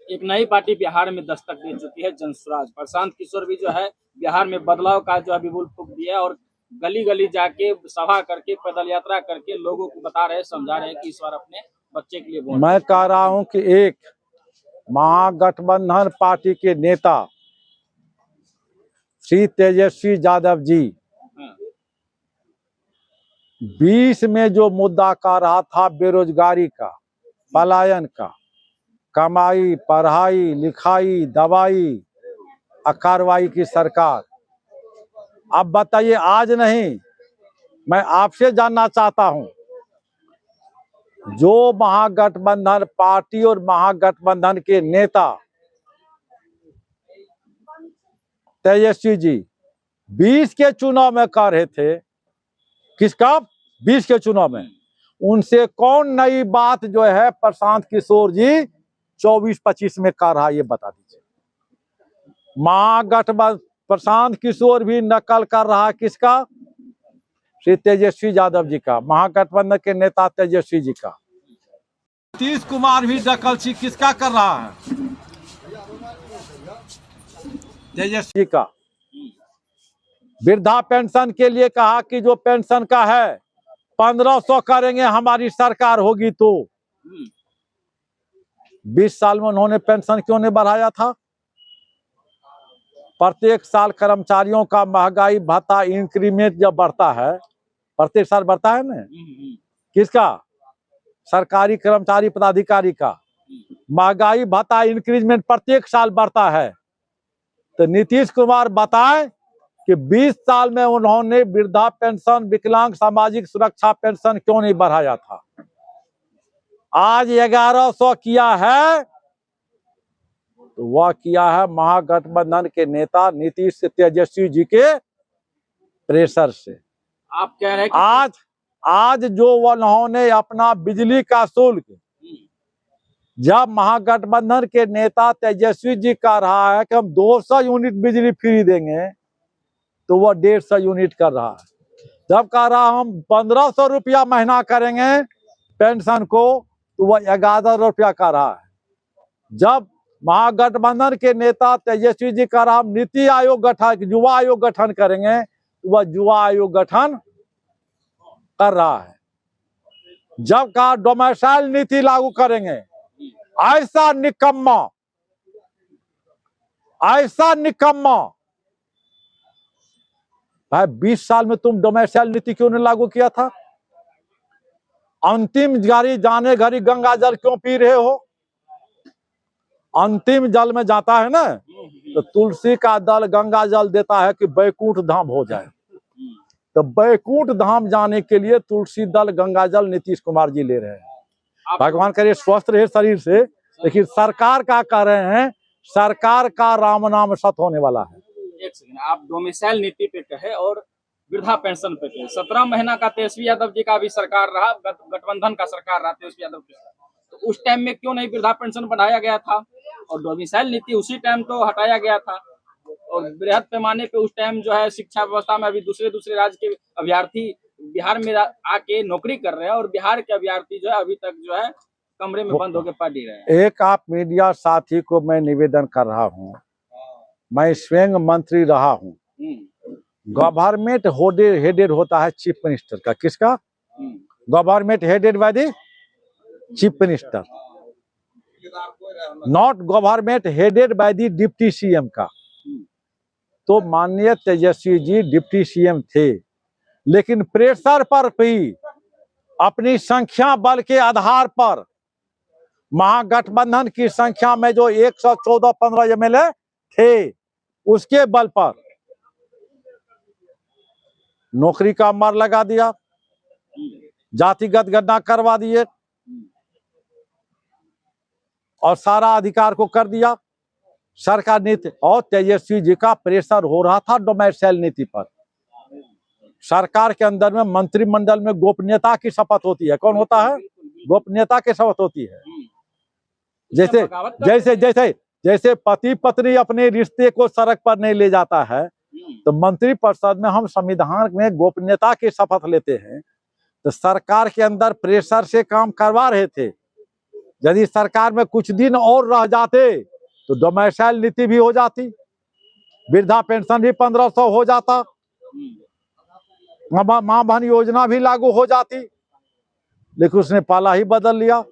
एक नई पार्टी बिहार में दस्तक दे चुकी है, जनसुराज। प्रशांत किशोर भी जो है बिहार में बदलाव का जो है बिगुल फूंक दिया है और गली गली जाके सभा करके पैदल यात्रा करके लोगों को बता रहे, समझा रहे कि इस बार अपने बच्चे के लिए वोट। मैं कह रहा हूं कि एक महागठबंधन पार्टी के नेता श्री तेजस्वी यादव जी 20 में जो मुद्दा कर रहा था बेरोजगारी का, पलायन का, कमाई, पढ़ाई, लिखाई, दवाई, कार्रवाई की सरकार, अब बताइए आज नहीं, मैं आपसे जानना चाहता हूं, जो महागठबंधन पार्टी और महागठबंधन के नेता तेजस्वी जी 20 के चुनाव में कर रहे थे, किसका 20 के चुनाव में, उनसे कौन नई बात जो है प्रशांत किशोर जी 24-25 में कर रहा, ये बता दीजिए। महागठबंधन प्रशांत किशोर भी नकल कर रहा है किसका, श्री तेजस्वी यादव जी का, महागठबंधन के नेता तेजस्वी जी का। नीतीश कुमार भी नकल किसका कर रहा है, तेजस्वी का। वृद्धा पेंशन के लिए कहा कि जो पेंशन का है 1500 करेंगे हमारी सरकार होगी तो। 20 साल में उन्होंने पेंशन क्यों नहीं बढ़ाया था। प्रत्येक साल कर्मचारियों का महंगाई भत्ता इंक्रीमेंट जब बढ़ता है, प्रत्येक साल बढ़ता है ना, किसका, सरकारी कर्मचारी पदाधिकारी का महंगाई भत्ता इंक्रीमेंट प्रत्येक साल बढ़ता है। तो नीतीश कुमार बताएं कि 20 साल में उन्होंने वृद्धा पेंशन, विकलांग सामाजिक सुरक्षा पेंशन क्यों नहीं बढ़ाया था। आज 1100 किया है, तो वह किया है महागठबंधन के नेता नीतीश तेजस्वी जी के प्रेशर से। आप कह रहे हैं कि आज जो उन्होंने अपना बिजली का शुल्क, जब महागठबंधन के नेता तेजस्वी जी कह रहा है कि हम 200 यूनिट बिजली फ्री देंगे, तो वह 150 यूनिट कर रहा है। जब कह रहा हम 1500 रुपया महीना करेंगे पेंशन को, तो वह 1100 रुपया कर रहा है। जब महागठबंधन के नेता तेजस्वी जी कह रहा हम नीति आयोग गठन, युवा आयोग गठन करेंगे, तो वह युवा आयोग गठन कर रहा है। जब कहा डोमिसाइल नीति लागू करेंगे, ऐसा निकम्मा भाई 20 साल में तुम डोमिसाइल नीति क्यों नहीं लागू किया था। अंतिम घड़ी जाने घड़ी गंगा जल क्यों पी रहे हो। अंतिम जल में जाता है ना, तो तुलसी का दल गंगा जल देता है कि बैकुंठ धाम हो जाए। तो बैकुंठ धाम जाने के लिए तुलसी दल गंगा जल नीतीश कुमार जी ले रहे हैं। भगवान करे स्वस्थ रहे शरीर से, लेकिन सरकार का कह रहे हैं, सरकार का राम नाम सत होने वाला है। एक सेकंड, आप डोमिसाइल नीति पे कहे और वृद्धा पेंशन पे कहे। 17 महीना का तेजस्वी यादव जी का भी सरकार रहा, गठबंधन का सरकार रहा तेजस्वी यादव की, तो उस टाइम में क्यों नहीं वृद्धा पेंशन बढ़ाया गया था, और डोमिसाइल नीति उसी टाइम तो हटाया गया था। और बृहद पैमाने पे उस टाइम जो है शिक्षा व्यवस्था में अभी दूसरे राज्य के अभ्यर्थी बिहार में आके नौकरी कर रहे हैं, और बिहार के अभ्यर्थी जो है अभी तक जो है कमरे में बंद होकर पढ़ रहे हैं। एक आप मीडिया साथी को मैं निवेदन कर रहा हूँ, मैं स्वयं मंत्री रहा हूँ। गवर्नमेंट हेडेड होता है चीफ मिनिस्टर का, किसका, government headed by the chief minister, not government headed by the deputy CM का। तो माननीय तेजस्वी जी डिप्टी सीएम थे, लेकिन प्रेशर पर भी अपनी संख्या बल के आधार पर महागठबंधन की संख्या में जो 114-15 एमएलए थे, उसके बल पर नौकरी का मार लगा दिया, जातिगत गणना करवा दिए और सारा अधिकार को कर दिया सरकार नीति। और तेजस्वी जी का प्रेशर हो रहा था डोमिसाइल नीति पर। सरकार के अंदर में मंत्रिमंडल में गोपनीयता की शपथ होती है। कौन होता है, गोपनीयता की शपथ होती है। जैसे जैसे जैसे जैसे पति पत्नी अपने रिश्ते को सड़क पर नहीं ले जाता है, तो मंत्रिपरिषद में हम संविधान में गोपनीयता की शपथ लेते हैं। तो सरकार के अंदर प्रेशर से काम करवा रहे थे, यदि सरकार में कुछ दिन और रह जाते तो डोमिसाइल नीति भी हो जाती, वृद्धा पेंशन भी 1500 हो जाता, मां बहन योजना भी लागू हो जाती, लेकिन उसने पाला ही बदल लिया।